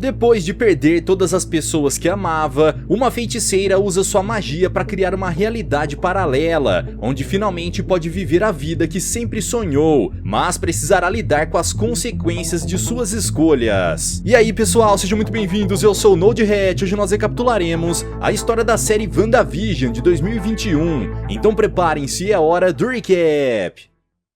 Depois de perder todas as pessoas que amava, uma feiticeira usa sua magia para criar uma realidade paralela, onde finalmente pode viver a vida que sempre sonhou, mas precisará lidar com as consequências de suas escolhas. E aí pessoal, sejam muito bem-vindos, eu sou o NodeHat. Hoje nós recapitularemos a história da série WandaVision de 2021, então preparem-se, é hora do recap.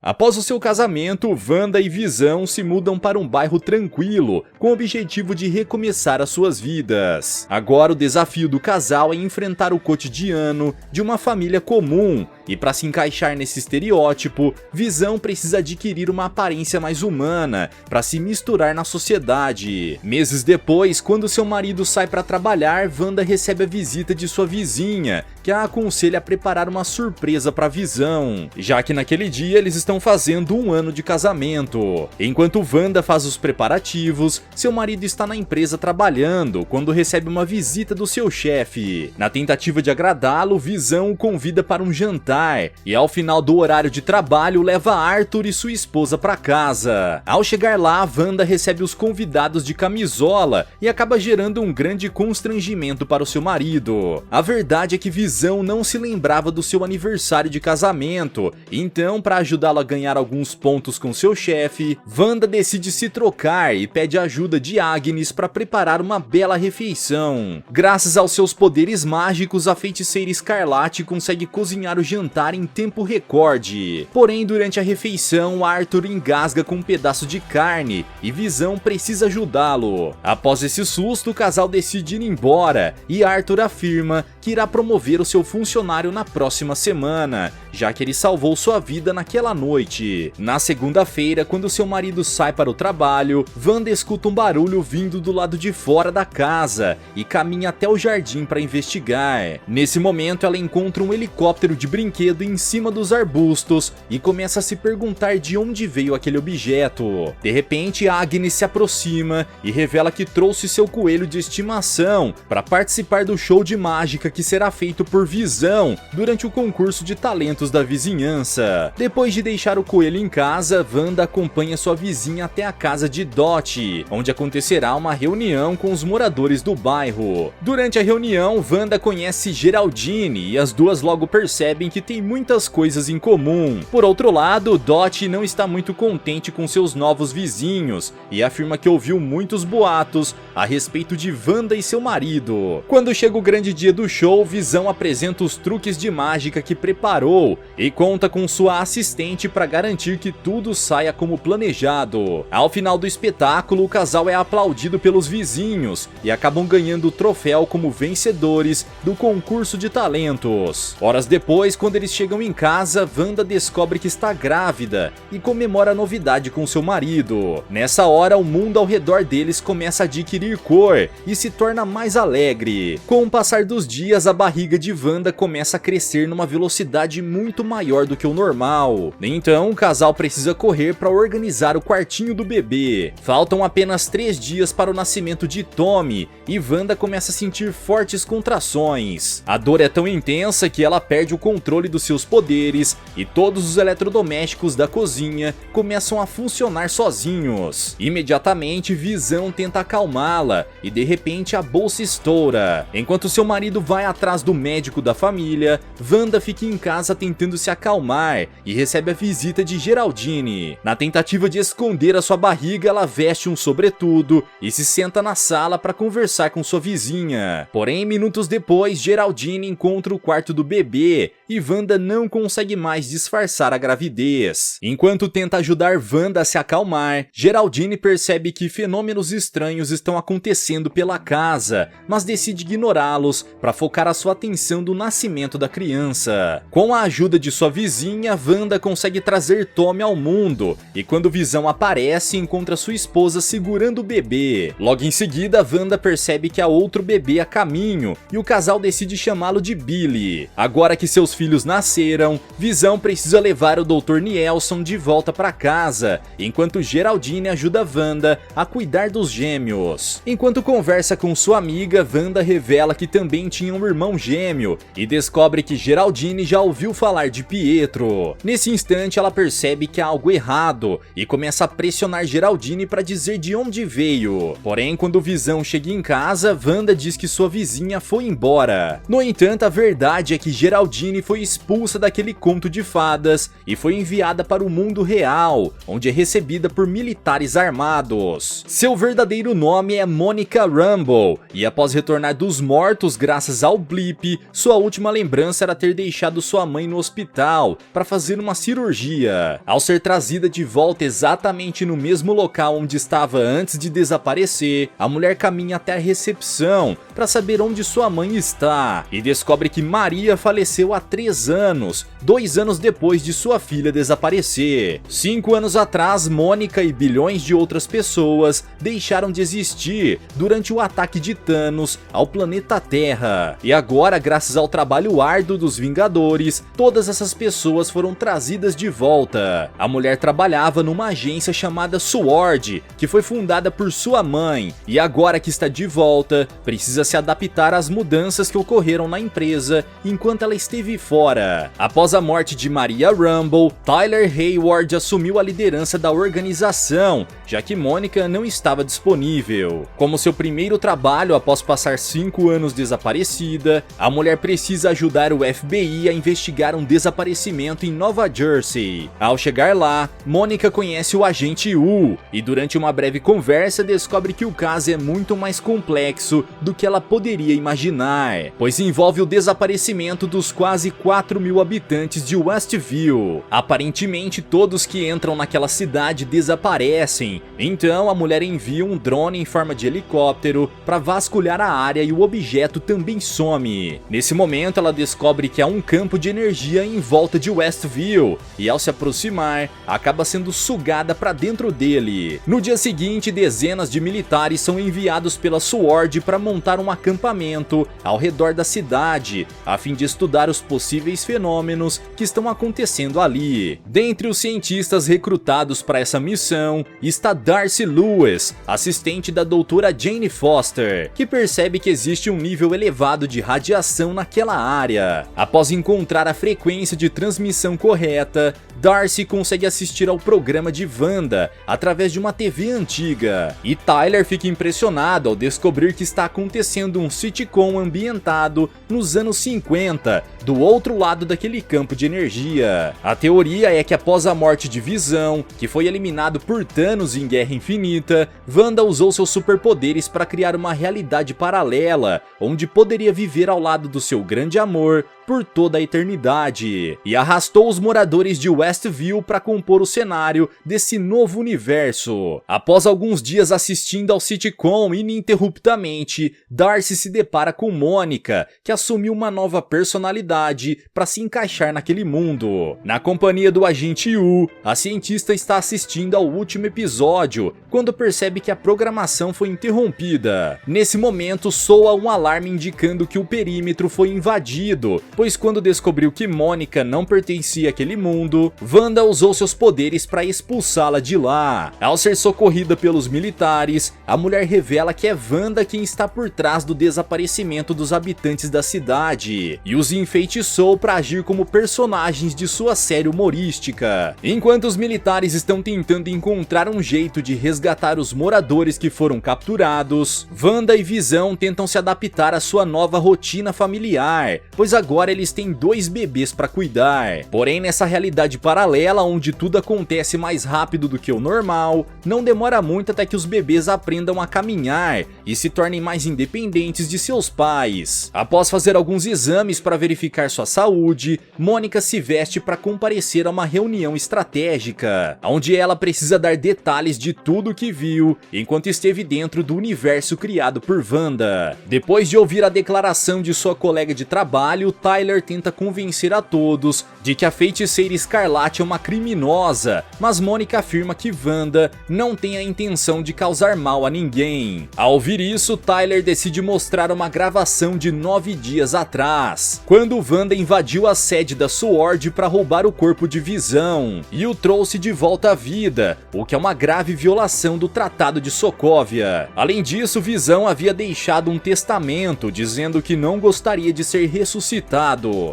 Após o seu casamento, Wanda e Visão se mudam para um bairro tranquilo, com o objetivo de recomeçar as suas vidas. Agora o desafio do casal é enfrentar o cotidiano de uma família comum, e para se encaixar nesse estereótipo, Visão precisa adquirir uma aparência mais humana para se misturar na sociedade. Meses depois, quando seu marido sai para trabalhar, Wanda recebe a visita de sua vizinha, que a aconselha a preparar uma surpresa para Visão, já que naquele dia eles estão fazendo 1 ano de casamento. Enquanto Wanda faz os preparativos, seu marido está na empresa trabalhando quando recebe uma visita do seu chefe. Na tentativa de agradá-lo, Visão o convida para um jantar e ao final do horário de trabalho leva Arthur e sua esposa para casa. Ao chegar lá, Wanda recebe os convidados de camisola e acaba gerando um grande constrangimento para o seu marido. A verdade é que Visão não se lembrava do seu aniversário de casamento, então para ajudá-lo a ganhar alguns pontos com seu chefe, Wanda decide se trocar e pede ajuda de Agnes para preparar uma bela refeição. Graças aos seus poderes mágicos, a feiticeira Escarlate consegue cozinhar o jantar em tempo recorde. Porém, durante a refeição, Arthur engasga com um pedaço de carne e Visão precisa ajudá-lo. Após esse susto, o casal decide ir embora e Arthur afirma que irá promover o seu funcionário na próxima semana, já que ele salvou sua vida naquela noite. Na segunda-feira, quando seu marido sai para o trabalho, Wanda escuta um barulho vindo do lado de fora da casa e caminha até o jardim para investigar. Nesse momento, ela encontra um helicóptero de brinquedo em cima dos arbustos e começa a se perguntar de onde veio aquele objeto. De repente, Agnes se aproxima e revela que trouxe seu coelho de estimação para participar do show de mágica que será feito por Visão durante o concurso de talentos da vizinhança. Depois de deixar o coelho em casa, Wanda acompanha sua vizinha até a casa de Dot, onde acontecerá uma reunião com os moradores do bairro. Durante a reunião, Wanda conhece Geraldine e as duas logo percebem que tem muitas coisas em comum. Por outro lado, Dot não está muito contente com seus novos vizinhos e afirma que ouviu muitos boatos a respeito de Wanda e seu marido. Quando chega o grande dia do show, Visão apresenta os truques de mágica que preparou e conta com sua assistente para garantir que tudo saia como planejado. Ao final do espetáculo, o casal é aplaudido pelos vizinhos e acabam ganhando o troféu como vencedores do concurso de talentos. Horas depois, quando eles chegam em casa, Wanda descobre que está grávida e comemora a novidade com seu marido. Nessa hora, o mundo ao redor deles começa a adquirir cor e se torna mais alegre. Com o passar dos dias, a barriga de Wanda começa a crescer numa velocidade muito maior do que o normal. Então, o casal precisa correr para organizar o quartinho do bebê. Faltam apenas 3 dias para o nascimento de Tommy e Wanda começa a sentir fortes contrações. A dor é tão intensa que ela perde o controle dos seus poderes e todos os eletrodomésticos da cozinha começam a funcionar sozinhos. Imediatamente, Visão tenta acalmá-la e de repente a bolsa estoura. Enquanto seu marido vai atrás do médico da família, Wanda fica em casa tentando se acalmar e recebe a visita de Geraldine. Na tentativa de esconder a sua barriga, ela veste um sobretudo e se senta na sala para conversar com sua vizinha. Porém, minutos depois, Geraldine encontra o quarto do bebê e Wanda não consegue mais disfarçar a gravidez. Enquanto tenta ajudar Wanda a se acalmar, Geraldine percebe que fenômenos estranhos estão acontecendo pela casa, mas decide ignorá-los para focar a sua atenção do nascimento da criança. Com a ajuda de sua vizinha, Wanda consegue trazer Tommy ao mundo e quando Visão aparece, encontra sua esposa segurando o bebê. Logo em seguida, Wanda percebe que há outro bebê a caminho e o casal decide chamá-lo de Billy. Agora que seus filhos nasceram, Visão precisa levar o Dr. Nielson de volta para casa, enquanto Geraldine ajuda Wanda a cuidar dos gêmeos. Enquanto conversa com sua amiga, Wanda revela que também tinha um irmão gêmeo e descobre que Geraldine já ouviu falar de Pietro. Nesse instante ela percebe que há algo errado e começa a pressionar Geraldine para dizer de onde veio. Porém, quando Visão chega em casa, Wanda diz que sua vizinha foi embora. No entanto, a verdade é que Geraldine foi expulsa daquele conto de fadas e foi enviada para o mundo real, onde é recebida por militares armados. Seu verdadeiro nome é Monica Rambeau, e após retornar dos mortos graças ao blip, sua última lembrança era ter deixado sua mãe no hospital para fazer uma cirurgia. Ao ser trazida de volta exatamente no mesmo local onde estava antes de desaparecer, a mulher caminha até a recepção para saber onde sua mãe está e descobre que Maria faleceu há 3 anos, 2 anos depois de sua filha desaparecer. 5 anos atrás, Mônica e bilhões de outras pessoas deixaram de existir durante o ataque de Thanos ao planeta Terra. E agora, graças ao trabalho árduo dos Vingadores, todas essas pessoas foram trazidas de volta. A mulher trabalhava numa agência chamada SWORD, que foi fundada por sua mãe, e agora que está de volta, precisa se adaptar às mudanças que ocorreram na empresa enquanto ela esteve fora. Após a morte de Maria Rambeau, Tyler Hayward assumiu a liderança da organização, já que Mônica não estava disponível. Como seu primeiro trabalho após passar 5 anos desaparecida, a mulher precisa ajudar o FBI a investigar um desaparecimento em Nova Jersey. Ao chegar lá, Mônica conhece o agente U e durante uma breve conversa descobre que o caso é muito mais complexo do que ela poderia imaginar, pois envolve o desaparecimento dos quase 4.000 habitantes de Westview. Aparentemente todos que entram naquela cidade desaparecem, então a mulher envia um drone em forma de helicóptero para vasculhar a área e o objeto também some. Nesse momento ela descobre que há um campo de energia em volta de Westview e ao se aproximar, acaba sendo sugada para dentro dele. No dia seguinte, dezenas de militares são enviados pela SWORD para montar um acampamento ao redor da cidade, a fim de estudar os possíveis fenômenos que estão acontecendo ali. Dentre os cientistas recrutados para essa missão está Darcy Lewis, assistente da doutora Jane Foster, que percebe que existe um nível elevado de radiação naquela área. Após encontrar a frequência de transmissão correta, Darcy consegue assistir ao programa de Wanda através de uma TV antiga, e Tyler fica impressionado ao descobrir que está acontecendo um sitcom ambientado nos anos 50, do outro lado daquele campo de energia. A teoria é que após a morte de Visão, que foi eliminado por Thanos em Guerra Infinita, Wanda usou seus superpoderes para criar uma realidade paralela, onde poderia viver ao lado do seu grande amor por toda a eternidade, e arrastou os moradores de Westview para compor o cenário desse novo universo. Após alguns dias assistindo ao sitcom ininterruptamente, Darcy se depara com Mônica, que assumiu uma nova personalidade para se encaixar naquele mundo. Na companhia do agente U, a cientista está assistindo ao último episódio, quando percebe que a programação foi interrompida. Nesse momento, soa um alarme indicando que o perímetro foi invadido, pois quando descobriu que Mônica não pertencia àquele mundo, Wanda usou seus poderes para expulsá-la de lá. Ao ser socorrida pelos militares, a mulher revela que é Wanda quem está por trás do desaparecimento dos habitantes da cidade, e os enfeitiçou para agir como personagens de sua série humorística. Enquanto os militares estão tentando encontrar um jeito de resgatar os moradores que foram capturados, Wanda e Visão tentam se adaptar à sua nova rotina familiar, pois agora eles têm 2 bebês para cuidar. Porém, nessa realidade paralela onde tudo acontece mais rápido do que o normal, não demora muito até que os bebês aprendam a caminhar e se tornem mais independentes de seus pais. Após fazer alguns exames para verificar sua saúde, Mônica se veste para comparecer a uma reunião estratégica, onde ela precisa dar detalhes de tudo o que viu enquanto esteve dentro do universo criado por Wanda. Depois de ouvir a declaração de sua colega de trabalho, Tyler tenta convencer a todos de que a Feiticeira Escarlate é uma criminosa, mas Mônica afirma que Wanda não tem a intenção de causar mal a ninguém. Ao ouvir isso, Tyler decide mostrar uma gravação de 9 dias atrás, quando Wanda invadiu a sede da SWORD para roubar o corpo de Visão e o trouxe de volta à vida, o que é uma grave violação do Tratado de Sokovia. Além disso, Visão havia deixado um testamento dizendo que não gostaria de ser ressuscitado.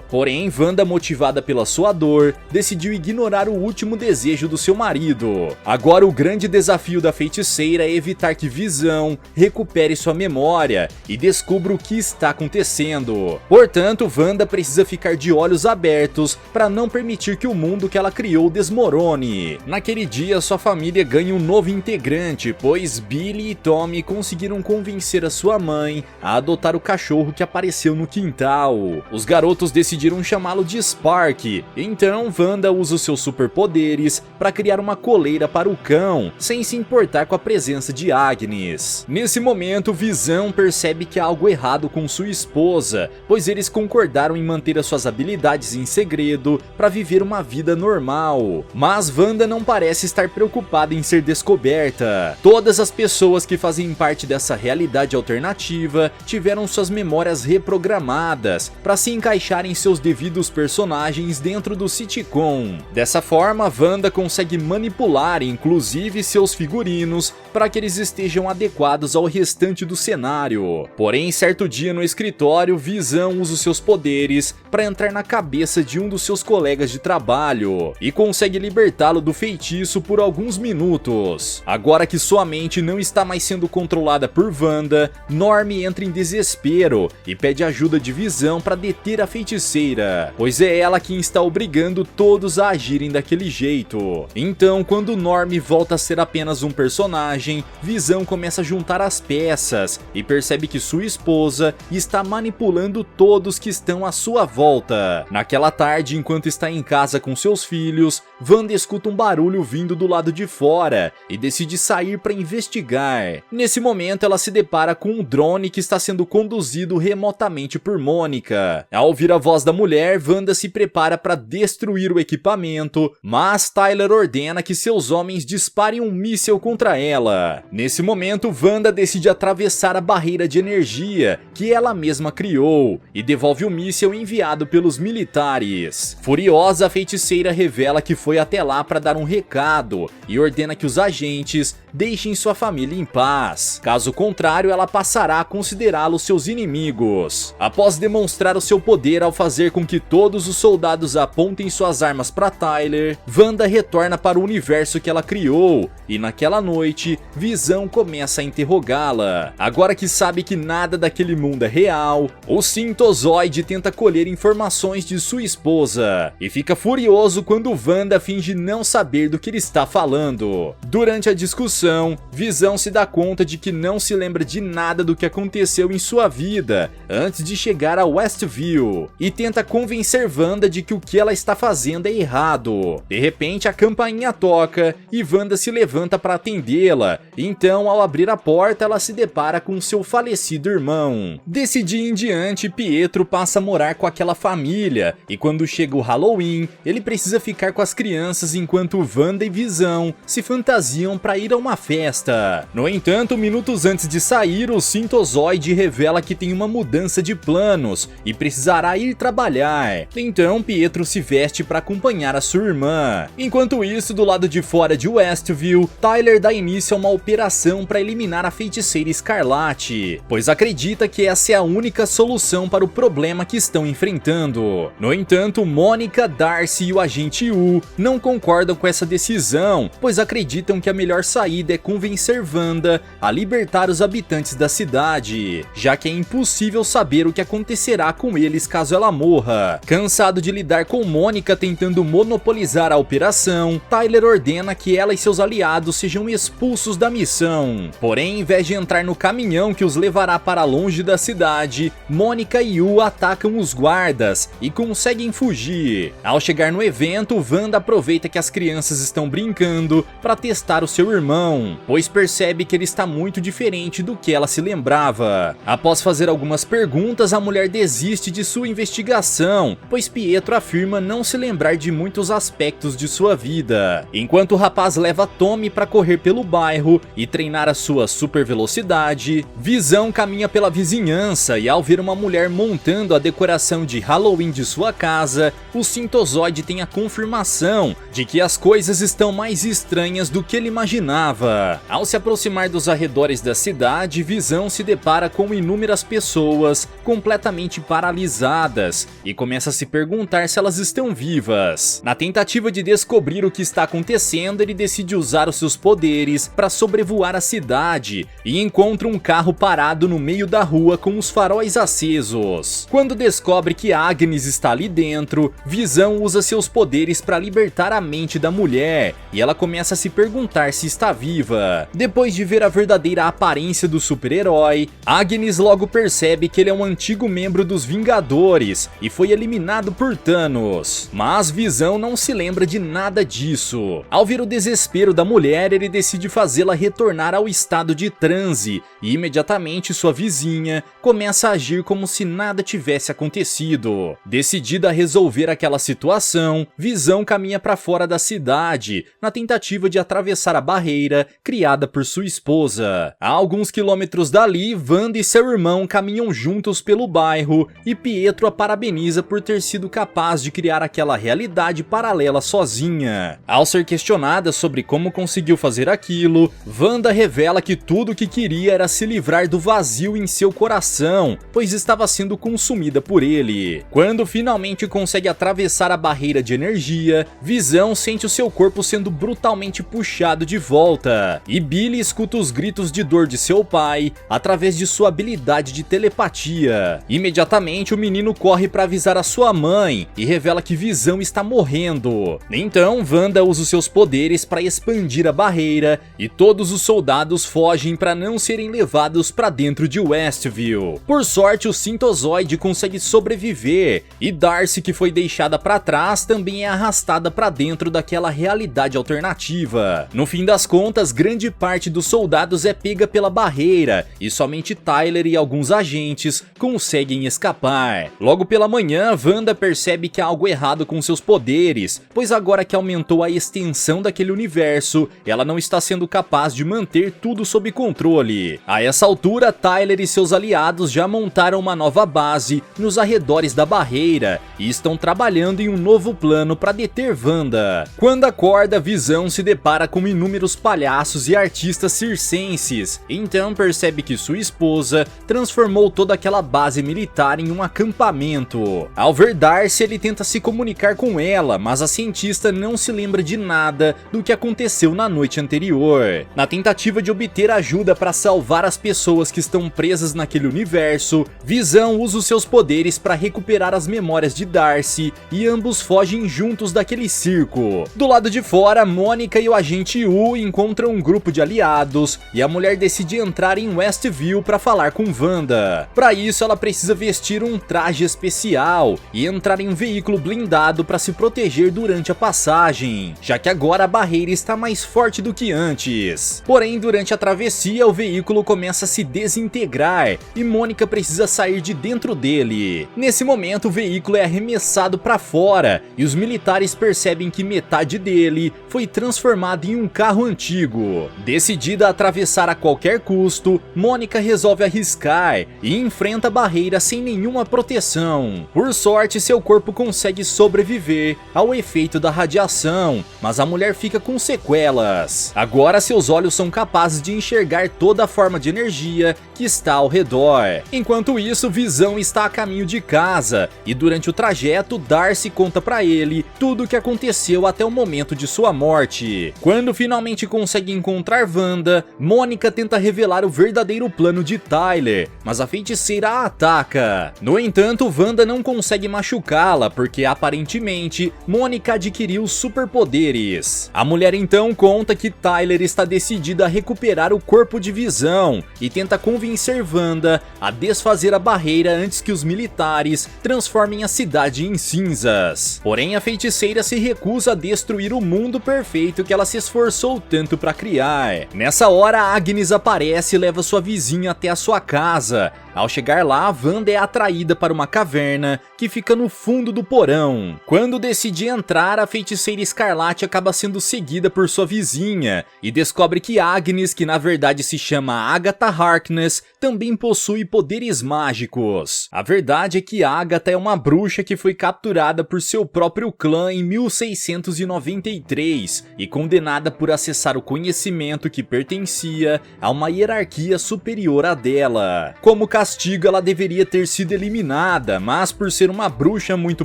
Porém, Wanda, motivada pela sua dor, decidiu ignorar o último desejo do seu marido. Agora, o grande desafio da Feiticeira é evitar que Visão recupere sua memória e descubra o que está acontecendo. Portanto, Wanda precisa ficar de olhos abertos para não permitir que o mundo que ela criou desmorone. Naquele dia, sua família ganha um novo integrante, pois Billy e Tommy conseguiram convencer a sua mãe a adotar o cachorro que apareceu no quintal. Os garotos decidiram chamá-lo de Spark, então Wanda usa os seus superpoderes para criar uma coleira para o cão, sem se importar com a presença de Agnes. Nesse momento, Visão percebe que há algo errado com sua esposa, pois eles concordaram em manter as suas habilidades em segredo para viver uma vida normal. Mas Wanda não parece estar preocupada em ser descoberta. Todas as pessoas que fazem parte dessa realidade alternativa tiveram suas memórias reprogramadas para se encaixar em seus devidos personagens dentro do sitcom. Dessa forma, Wanda consegue manipular inclusive seus figurinos para que eles estejam adequados ao restante do cenário. Porém, certo dia no escritório, Visão usa os seus poderes para entrar na cabeça de um dos seus colegas de trabalho e consegue libertá-lo do feitiço por alguns minutos. Agora que sua mente não está mais sendo controlada por Wanda, Norm entra em desespero e pede ajuda de Visão para deter a Feiticeira, pois é ela quem está obrigando todos a agirem daquele jeito. Então, quando Norm volta a ser apenas um personagem, Visão começa a juntar as peças e percebe que sua esposa está manipulando todos que estão à sua volta. Naquela tarde, enquanto está em casa com seus filhos, Wanda escuta um barulho vindo do lado de fora e decide sair para investigar. Nesse momento, ela se depara com um drone que está sendo conduzido remotamente por Mônica. Ao ouvir a voz da mulher, Wanda se prepara para destruir o equipamento, mas Tyler ordena que seus homens disparem um míssil contra ela. Nesse momento, Wanda decide atravessar a barreira de energia que ela mesma criou e devolve o míssil enviado pelos militares. Furiosa, a Feiticeira revela que foi até lá para dar um recado e ordena que os agentes deixem sua família em paz. Caso contrário, ela passará a considerá-los seus inimigos. Após demonstrar o seu poder ao fazer com que todos os soldados apontem suas armas para Tyler, Wanda retorna para o universo que ela criou e naquela noite, Visão começa a interrogá-la. Agora que sabe que nada daquele mundo é real, o Sintozoide tenta colher informações de sua esposa e fica furioso quando Wanda finge não saber do que ele está falando. Durante a discussão, Visão se dá conta de que não se lembra de nada do que aconteceu em sua vida antes de chegar a Westview e tenta convencer Wanda de que o que ela está fazendo é errado. De repente, a campainha toca e Wanda se levanta para atendê-la. Então, ao abrir a porta, ela se depara com seu falecido irmão. Desse dia em diante, Pietro passa a morar com aquela família e quando chega o Halloween, ele precisa ficar com as crianças enquanto Wanda e Visão se fantasiam para ir a uma festa. No entanto, minutos antes de sair, o Sintozoide revela que tem uma mudança de planos e precisará ir trabalhar. Então, Pietro se veste para acompanhar a sua irmã. Enquanto isso, do lado de fora de Westview, Tyler dá início a uma operação para eliminar a Feiticeira Escarlate, pois acredita que essa é a única solução para o problema que estão enfrentando. No entanto, Mônica, Darcy e o agente Yu não concordam com essa decisão, pois acreditam que a melhor saída é convencer Wanda a libertar os habitantes da cidade, já que é impossível saber o que acontecerá com eles caso ela morra. Cansado de lidar com Mônica tentando monopolizar a operação, Tyler ordena que ela e seus aliados sejam expulsos da missão. Porém, em vez de entrar no caminhão que os levará para longe da cidade, Mônica e Yu atacam os guardas e conseguem fugir. Ao chegar no evento, Wanda aproveita que as crianças estão brincando para testar o seu irmão, pois percebe que ele está muito diferente do que ela se lembrava. Após fazer algumas perguntas, a mulher desiste de sua investigação, pois Pietro afirma não se lembrar de muitos aspectos de sua vida. Enquanto o rapaz leva Tommy para correr pelo bairro e treinar a sua super velocidade, Visão caminha pela vizinhança e, ao ver uma mulher montando a decoração de Halloween de sua casa, o Sintozoide tem a confirmação de que as coisas estão mais estranhas do que ele imaginava. Ao se aproximar dos arredores da cidade, Visão se depara com inúmeras pessoas completamente paralisadas e começa a se perguntar se elas estão vivas. Na tentativa de descobrir o que está acontecendo, ele decide usar os seus poderes para sobrevoar a cidade e encontra um carro parado no meio da rua com os faróis acesos. Quando descobre que Agnes está ali dentro, Visão usa seus poderes para libertar a mente da mulher e ela começa a se perguntar se está viva. Depois de ver a verdadeira aparência do super-herói, Agnes logo percebe que ele é um antigo membro dos Vingadores e foi eliminado por Thanos. Mas Visão não se lembra de nada disso. Ao ver o desespero da mulher, ele decide fazê-la retornar ao estado de transe e imediatamente sua vizinha começa a agir como se nada tivesse acontecido. Decidida a resolver aquela situação, Visão caminha para fora da cidade na tentativa de atravessar a barreira criada por sua esposa. A alguns quilômetros dali, Wanda e seu irmão caminham juntos pelo bairro e Pietro a parabeniza por ter sido capaz de criar aquela realidade paralela sozinha. Ao ser questionada sobre como conseguiu fazer aquilo, Wanda revela que tudo o que queria era se livrar do vazio em seu coração, pois estava sendo consumida por ele. Quando finalmente consegue atravessar a barreira de energia, Visão sente o seu corpo sendo brutalmente puxado de volta, e Billy escuta os gritos de dor de seu pai através de sua habilidade de telepatia. Imediatamente o menino corre para avisar a sua mãe e revela que Visão está morrendo. Então Wanda usa os seus poderes para expandir a barreira e todos os soldados fogem para não serem levados para dentro de Westview. Por sorte, o Sintozoide consegue sobreviver e Darcy, que foi deixada para trás, também é arrastada para dentro daquela realidade alternativa. No fim das contas, grande parte dos soldados é pega pela barreira e somente Tyler e alguns agentes conseguem escapar. Logo pela manhã, Wanda percebe que há algo errado com seus poderes, pois agora que aumentou a extensão daquele universo, ela não está sendo capaz de manter tudo sob controle. A essa altura, Tyler e seus aliados já montaram uma nova base nos arredores da barreira e estão trabalhando em um novo plano para deter Wanda. Quando acorda, Visão se depara com inúmeros palhaços e artistas circenses, então percebe que sua esposa transformou toda aquela base militar em um acampamento. Ao ver Darcy, ele tenta se comunicar com ela, mas a cientista não se lembra de nada do que aconteceu na noite anterior. Na tentativa de obter ajuda para salvar as pessoas que estão presas naquele universo, Visão usa os seus poderes para recuperar as memórias de Darcy e ambos fogem juntos daquele circo. Do lado de fora, Mônica e o agente U encontram um grupo de aliados e a mulher decide entrar em Westview para falar com Wanda. Para isso, ela precisa vestir um traje especial e entrar em um veículo blindado para se proteger durante a passagem, já que agora a barreira está mais forte do que antes. Porém, durante a travessia, o veículo começa a se desintegrar e Mônica precisa sair de dentro dele. Nesse momento, o veículo é arremessado para fora e os militares percebem que metade dele foi transformado em um carro antigo. Decidida a atravessar a qualquer custo, Mônica resolve arriscar e enfrenta a barreira sem nenhuma proteção. Por sorte, seu corpo consegue sobreviver ao efeito da radiação, mas a mulher fica com sequelas. Agora seus olhos são capazes de enxergar toda a forma de energia que está ao redor. Enquanto isso, Visão está a caminho de casa e durante o trajeto, Darcy conta pra ele tudo o que aconteceu até o momento de sua morte. Quando finalmente consegue encontrar Wanda, Mônica tenta revelar o verdadeiro plano de Tyler, mas a feiticeira a ataca. No entanto, Wanda não consegue machucá-la porque aparentemente Mônica adquiriu superpoderes. A mulher então conta que Tyler está decidida a recuperar o corpo de Visão e tenta convencer Wanda a desfazer a barreira antes que os militares transformem a cidade em cinzas. Porém, a feiticeira se recusa a destruir o mundo perfeito que ela se esforçou tanto para criar. Nessa hora, Agnes aparece e leva sua vizinha até a sua casa. Ao chegar lá, Wanda é atraída para uma caverna que fica no fundo do porão. Quando decide entrar, a feiticeira Escarlate acaba sendo seguida por sua vizinha e descobre que Agnes, que na verdade se chama Agatha Harkness, também possui poderes mágicos. A verdade é que Agatha é uma bruxa que foi capturada por seu próprio clã em 1693 e condenada por acessar o conhecimento que pertencia a uma hierarquia superior à dela. Como castigo, ela deveria ter sido eliminada, mas por ser uma bruxa muito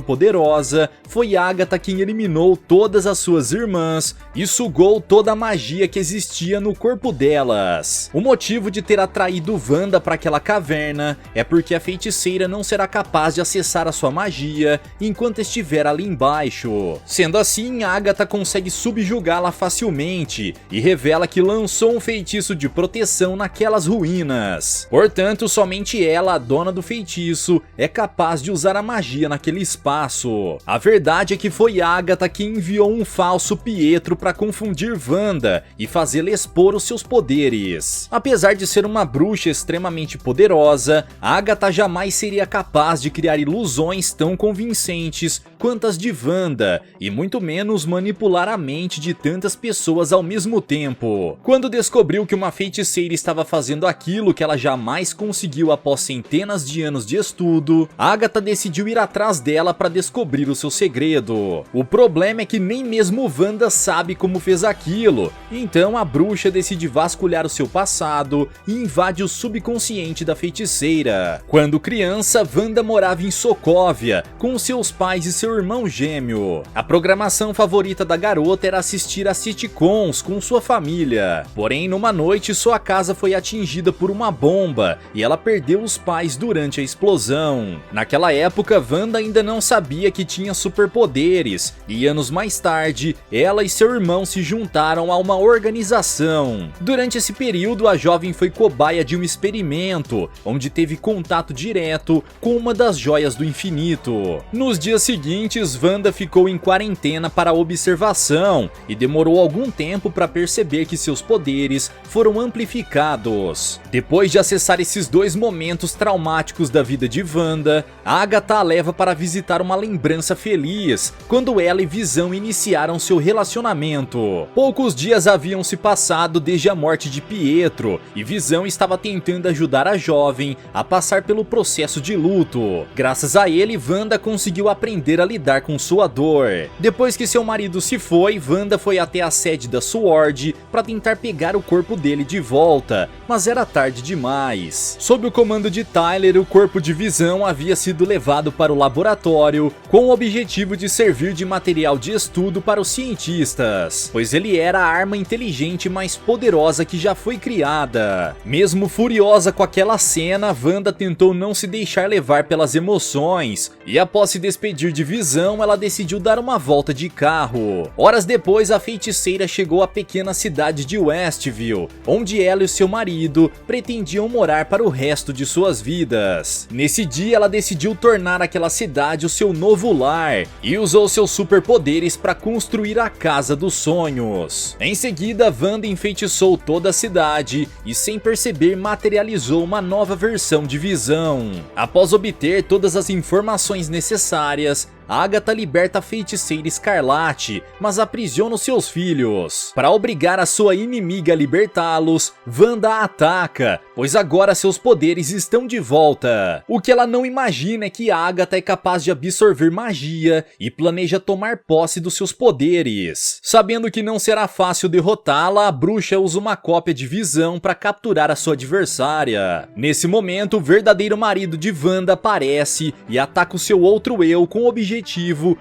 poderosa, foi Agatha quem eliminou todas as suas irmãs e sugou toda a magia que existia no corpo delas. O motivo de ter atraído Wanda para aquela caverna é porque a feiticeira não será capaz de acessar a sua magia enquanto estiver ali embaixo. Sendo assim, Agatha consegue subjugá-la facilmente e revela que lançou um feitiço de proteção naquelas ruínas. Portanto, somente ela, a dona do feitiço, é capaz de usar a magia naquele espaço. A verdade é que foi Agatha quem enviou um falso Pietro para confundir Wanda e fazê-la expor os seus poderes. Apesar de ser uma bruxa extremamente poderosa, Agatha jamais seria capaz de criar ilusões tão convincentes quanto as de Wanda, e muito menos manipular a mente de tantas pessoas ao mesmo tempo. Quando descobriu que uma feiticeira estava fazendo aquilo que ela jamais conseguiu após centenas de anos de estudo, Agatha decidiu ir atrás dela para descobrir o seu segredo. O problema é que nem mesmo Wanda sabe como fez aquilo, então a bruxa decide vasculhar o seu passado e invade o subconsciente da feiticeira. Quando criança, Wanda morava em Sokovia com seus pais e seu irmão gêmeo. A programação favorita da garota era assistir a sitcoms com sua família. Porém, numa noite, sua casa foi atingida por uma bomba e ela perdeu os pais durante a explosão. Naquela época, Wanda ainda não sabia que tinha superpoderes e anos mais tarde, ela e seu irmão se juntaram a uma organização. Durante esse período, a jovem foi cobaia de um experimento, onde teve contato direto com uma das joias do infinito. Nos dias seguintes, Wanda ficou em quarentena para observação e demorou algum tempo para perceber que seus poderes foram amplificados. Depois de acessar esses dois momentos traumáticos da vida de Wanda, Agatha a leva para visitar uma lembrança feliz, quando ela e Visão iniciaram seu relacionamento. Poucos dias haviam se passado desde a morte de Pietro, e Visão estava tentando ajudar a jovem a passar pelo processo de luto. Graças a ele, Wanda conseguiu aprender a lidar com sua dor. Depois que seu marido se foi, Wanda foi até a sede da SWORD para tentar pegar o corpo dele de volta, mas era tarde demais. Sob o comando de Tyler, o corpo de Visão havia sido levado para o laboratório com o objetivo de servir de material de estudo para os cientistas, pois ele era a arma inteligente mais poderosa que já foi criada. Mesmo furiosa com aquela cena, Wanda tentou não se deixar levar pelas emoções e, após se despedir de Visão, ela decidiu dar uma volta de carro. Horas depois, a feiticeira chegou à pequena cidade de Westview, onde ela e seu marido pretendiam morar para o resto de suas vidas. Nesse dia, ela decidiu tornar aquela cidade o seu novo lar e usou seus superpoderes para construir a Casa dos Sonhos. Em seguida, Wanda enfeitiçou toda a cidade e, sem perceber, materializou uma nova versão de Visão. Após obter todas as informações necessárias, Agatha liberta a feiticeira Escarlate, mas aprisiona os seus filhos. Para obrigar a sua inimiga a libertá-los, Wanda a ataca, pois agora seus poderes estão de volta. O que ela não imagina é que Agatha é capaz de absorver magia e planeja tomar posse dos seus poderes. Sabendo que não será fácil derrotá-la, a bruxa usa uma cópia de Visão para capturar a sua adversária. Nesse momento, o verdadeiro marido de Wanda aparece e ataca o seu outro eu com o objetivo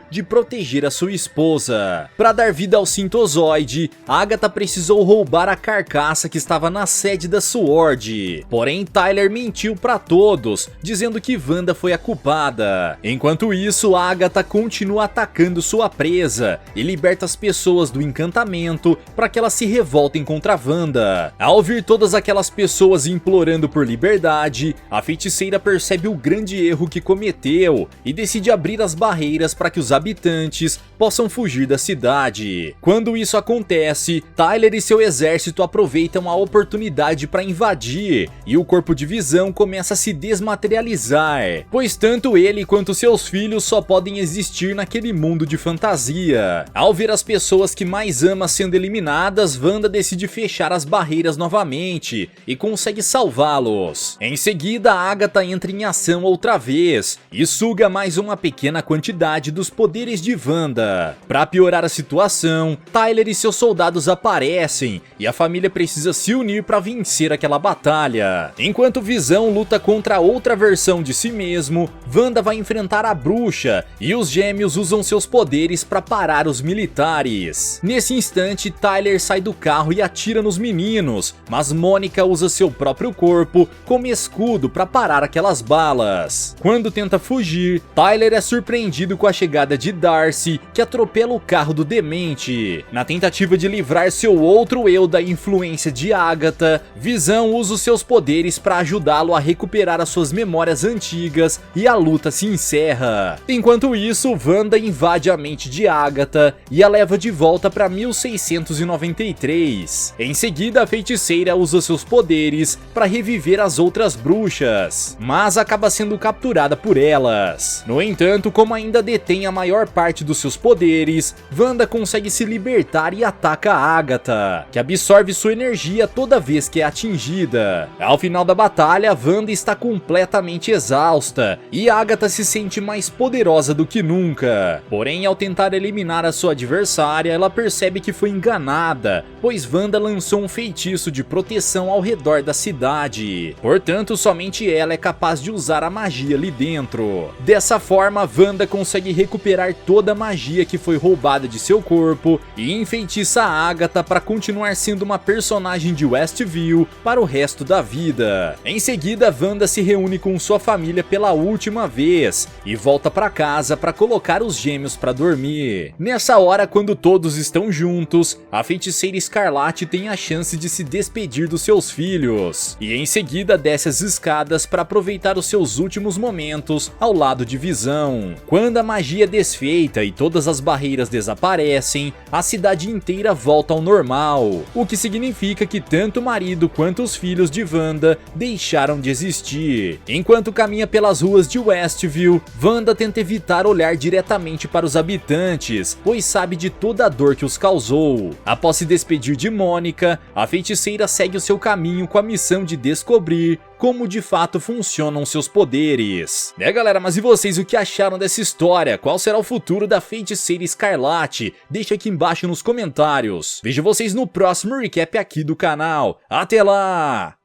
de proteger a sua esposa. Para dar vida ao Sintozoide, Agatha precisou roubar a carcaça que estava na sede da SWORD. Porém, Tyler mentiu para todos, dizendo que Wanda foi a culpada. Enquanto isso, Agatha continua atacando sua presa e liberta as pessoas do encantamento para que elas se revoltem contra Wanda. Ao ouvir todas aquelas pessoas implorando por liberdade, a feiticeira percebe o grande erro que cometeu e decide abrir as barreiras para que os habitantes possam fugir da cidade. Quando isso acontece, Tyler e seu exército aproveitam a oportunidade para invadir e o corpo de Visão começa a se desmaterializar, pois tanto ele quanto seus filhos só podem existir naquele mundo de fantasia. Ao ver as pessoas que mais ama sendo eliminadas, Wanda decide fechar as barreiras novamente e consegue salvá-los. Em seguida, Agatha entra em ação outra vez e suga mais uma pequena quantidade dos poderes de Wanda. Para piorar a situação, Tyler e seus soldados aparecem e a família precisa se unir para vencer aquela batalha. Enquanto Visão luta contra outra versão de si mesmo, Wanda vai enfrentar a bruxa e os gêmeos usam seus poderes para parar os militares. Nesse instante, Tyler sai do carro e atira nos meninos, mas Mônica usa seu próprio corpo como escudo para parar aquelas balas. Quando tenta fugir, Tyler é surpreendido com a chegada de Darcy, que atropela o carro do demente. Na tentativa de livrar seu outro eu da influência de Agatha, Visão usa os seus poderes para ajudá-lo a recuperar as suas memórias antigas e a luta se encerra. Enquanto isso, Wanda invade a mente de Agatha e a leva de volta para 1693. Em seguida, a feiticeira usa seus poderes para reviver as outras bruxas, mas acaba sendo capturada por elas. No entanto, como ainda detém a maior parte dos seus poderes, Wanda consegue se libertar e ataca a Agatha, que absorve sua energia toda vez que é atingida. Ao final da batalha, Wanda está completamente exausta e Agatha se sente mais poderosa do que nunca. Porém, ao tentar eliminar a sua adversária, ela percebe que foi enganada, pois Wanda lançou um feitiço de proteção ao redor da cidade. Portanto, somente ela é capaz de usar a magia ali dentro. Dessa forma, Wanda consegue recuperar toda a magia que foi roubada de seu corpo e enfeitiça a Agatha para continuar sendo uma personagem de Westview para o resto da vida. Em seguida, Wanda se reúne com sua família pela última vez e volta para casa para colocar os gêmeos para dormir. Nessa hora, quando todos estão juntos, a feiticeira Escarlate tem a chance de se despedir dos seus filhos e em seguida desce as escadas para aproveitar os seus últimos momentos ao lado de Visão. Quando a magia é desfeita e todas as barreiras desaparecem, a cidade inteira volta ao normal, o que significa que tanto o marido quanto os filhos de Wanda deixaram de existir. Enquanto caminha pelas ruas de Westview, Wanda tenta evitar olhar diretamente para os habitantes, pois sabe de toda a dor que os causou. Após se despedir de Mônica, a feiticeira segue o seu caminho com a missão de descobrir como de fato funcionam seus poderes. Galera, mas e vocês, o que acharam dessa história? Qual será o futuro da feiticeira Escarlate? Deixa aqui embaixo nos comentários. Vejo vocês no próximo recap aqui do canal. Até lá!